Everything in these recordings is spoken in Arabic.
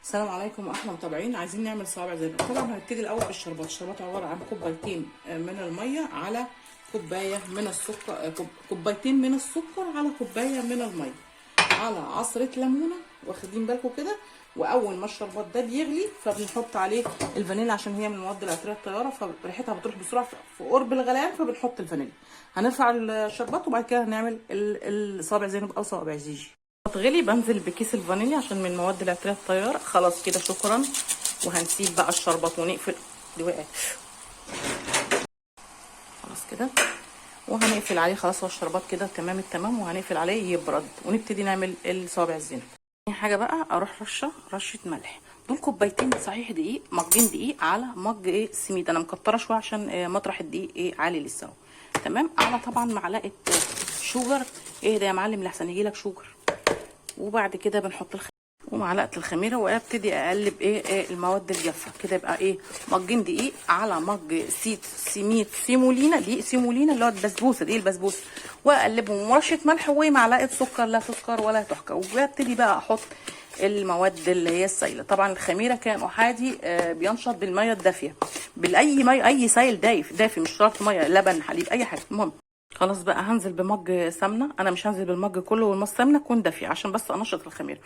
السلام عليكم احلى متابعين. عايزين نعمل صوابع زي ده. طبعا هنبتدي الاول بالشربات. الشربات عباره عن كوبايتين من الميه على كوبايه من السكر، كوبايتين من السكر على كوبايه من الميه على عصره ليمونه، واخدين بالكم كده. واول ما الشربات ده بيغلي فبنحط عليه الفانيليا عشان هي من المواد العطريه الطياره فريحتها بتروح بسرعه في قرب الغليان، فبنحط الفانيليا. هنرفع الشربات وبعد كده هنعمل الصوابع زينب او صوابع جيجي. غلي بنزل بكيس الفانيليا عشان من المواد العطريه الطياره. خلاص كده شكرا. وهنسيب بقى الشربات ونقفل. دي وقعت. خلاص كده وهنقفل عليه. خلاص هو الشربات كده تمام التمام، وهنقفل عليه يبرد ونبتدي نعمل الصوابع الزينب. تاني حاجه بقى اروح رشه ملح. دول كوبايتين صحيح دقيق، مجين دقيق على مج سميد. انا مكتره شويه عشان مطرح الدقيق عالي لسه اهو. تمام. على طبعا معلقه شوجر. ايه ده يا معلم لحسن يجيلك شوجر. وبعد كده بنحط ومعلقه الخميره، وابتدي اقلب المواد الجافه كده. يبقى مجين دقيق على مج سميد سيمولينا، دقيق سيمولينا اللي هو البسبوسه، دي البسبوسه. واقلبهم ورشه ملح ومعلقه سكر لا تذكر ولا تحكى. وابتدي بقى احط المواد اللي هي السائله. طبعا الخميره كان احادي بينشط بالميه الدافيه، بالاي ميه، اي سائل دافي مش شرط ميه، لبن، حليب، اي حاجه. المهم خلاص بقى هنزل بمج سمنه. انا مش هنزل بالمج كله، والسمنه تكون دافيه عشان بس انشط الخميره.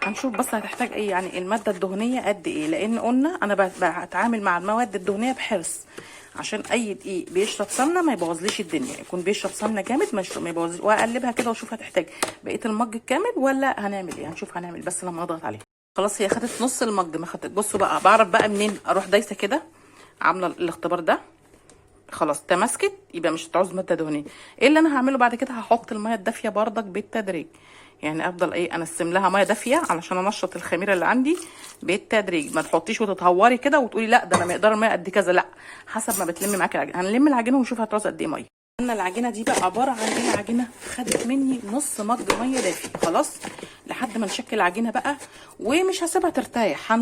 هنشوف بس هتحتاج ايه، يعني الماده الدهنيه قد ايه، لان قلنا انا بتعامل مع المواد الدهنيه بحرص عشان اي دقيق بيشرب سمنه ما يبوظليش الدنيا. يكون بيشرب سمنه جامد ما يبوظليش. واقلبها كده واشوف هتحتاج بقيه المج الكامل ولا هنعمل ايه. هنشوف هنعمل بس لما اضغط عليها. خلاص هي خدت نص المج ما خدت. بصوا بقى بعرف بقى منين. اروح دايسه كده عامله الاختبار ده. خلاص تماسكت، يبقى مش هتعوز ماده دهنيه. ايه اللي انا هعمله بعد كده؟ هحط الميه الدافيه بردك بالتدريج. يعني افضل انسم لها ميه دافيه علشان انشط الخميره اللي عندي بالتدريج. ما تحطيش وتتهوري كده وتقولي لا ده انا مقدار الميه قد كذا، لا، حسب ما بتلمي معاكي العجينه. هنلم العجينه ونشوف هتعوز قد ايه ميه. انا العجينه دي بقى عباره عن عجينه خدت مني نص مج ميه دافي. خلاص لحد ما نشكل العجينه بقى، ومش هسيبها ترتاح.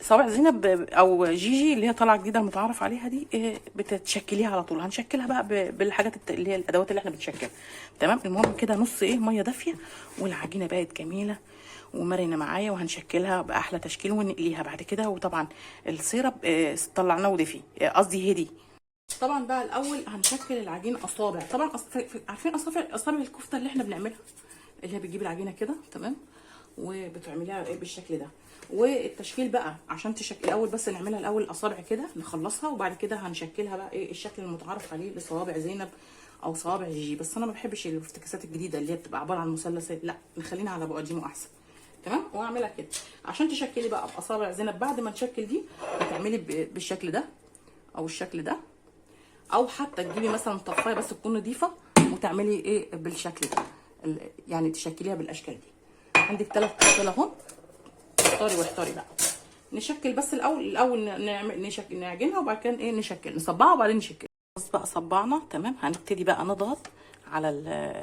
صوابع زينب او جيجي اللي هي طالعه جديده المتعارف عليها دي بتتشكليها على طول. هنشكلها بقى بالحاجات اللي هي الادوات اللي احنا بنشكلها. تمام. المهم كده نص ميه دافيه، والعجينه بقت جميله ومرنه معايا، وهنشكلها باحلى تشكيل ونقليها بعد كده. وطبعا السيرب طلعناه ودفي، قصدي هدي. طبعا بقى الاول هنشكل العجين اصابع. طبعا عارفين اصابع الكفته اللي احنا بنعملها، اللي هي بتجيب العجينه كده تمام وبتعمليها بالشكل ده. والتشكيل بقى عشان تشكل الاول بس نعملها الاول اصابع كده نخلصها، وبعد كده هنشكلها بقى الشكل المتعارف عليه لصوابع زينب او صوابع جيجي. بس انا ما بحبش الافتكاسات الجديده اللي هي بتبقى عباره عن مثلثات، لا نخلينا على بقديمه احسن. تمام. واعملها كده عشان تشكلي بقى باصابع زينب. بعد ما نشكل دي هتعملي بالشكل ده او الشكل ده، او حتى تجيبي مثلا طفايه بس تكون نظيفه وتعملي بالشكل ده، يعني تشكليها بالاشكال دي. عندك 3 طفايل اهو. اختاري واحتاري بقى. نشكل بس الاول نعجنها، وبعد كده نشكل نصبعها وبعدين نشكل. خلاص بقى صبعنا تمام. هنبتدي بقى نضغط على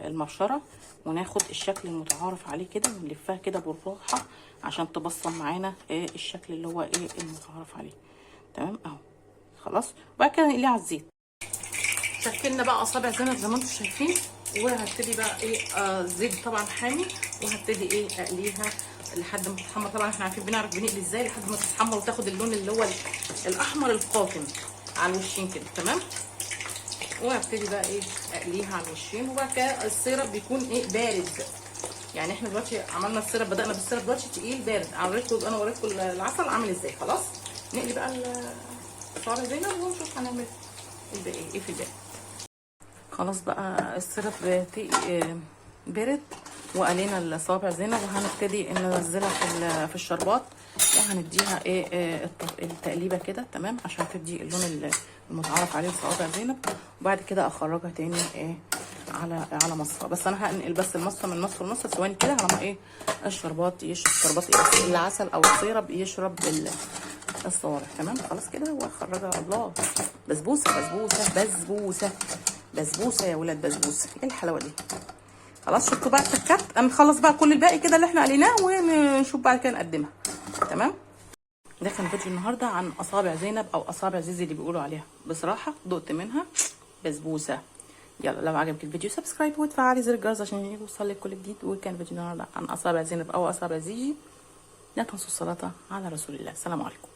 المبشره وناخد الشكل المتعارف عليه كده ونلفها كده بالراحه عشان تبصم معانا الشكل اللي هو المتعارف عليه. تمام اهو. خلاص وبعد كده نقليه على الزيت. شكلنا بقى اصابع زينب زي ما انتم شايفين. وهبتدي بقى زيت طبعا حامي، وهبتدي اقليها لحد ما تتحمر. طبعا احنا عارفين بنعرف بنقلي ازاي لحد ما تتحمر وتاخد اللون اللي هو الاحمر القاتم على الوشين كده. تمام. وهبتدي بقى اقليها على الوشين. وبعد كده السيرب بيكون بارد. يعني احنا دلوقتي عملنا السيرب، بدأنا بالسيرب دلوقتي تقيل بارد. انا وريتكم العسل عامل ازاي. خلاص نقلي بقى صوابع زينب ونشوف هنعمل الباقي في الباقي. خلاص بقى السيرب برد وقلينا الصوابع زينب، وهنبتدي ننزلها في الشربات، وهنديها التقليبه كده تمام عشان تدي اللون المتعارف عليه لصوابع زينب. وبعد كده اخرجها تاني على مصفى. بس انا هنقل بس المصفى من مصفى لمصفى ثواني كده على ما الشربات يشرب العسل او السيرب يشرب الصوابع. تمام. خلاص كده واخرجها. الله، بسبوسه بسبوسه بسبوسه بسبوسه يا ولاد، بسبوسه. ايه الحلاوه دي. خلاص شفتوا بقى التكات. هنخلص بقى كل الباقي كده اللي احنا قليناه ونشوف بعد كده نقدمها. تمام. ده كان فيديو النهارده عن اصابع زينب او اصابع زيزي اللي بيقولوا عليها. بصراحه دقت منها بسبوسه يلا لو عجبك الفيديو سبسكرايب وتفعلي زر الجرس عشان يوصلك كل جديد. وكان فيديو النهارده عن اصابع زينب او اصابع زيجي. لا تنسوا الصلاه على رسول الله. السلام عليكم.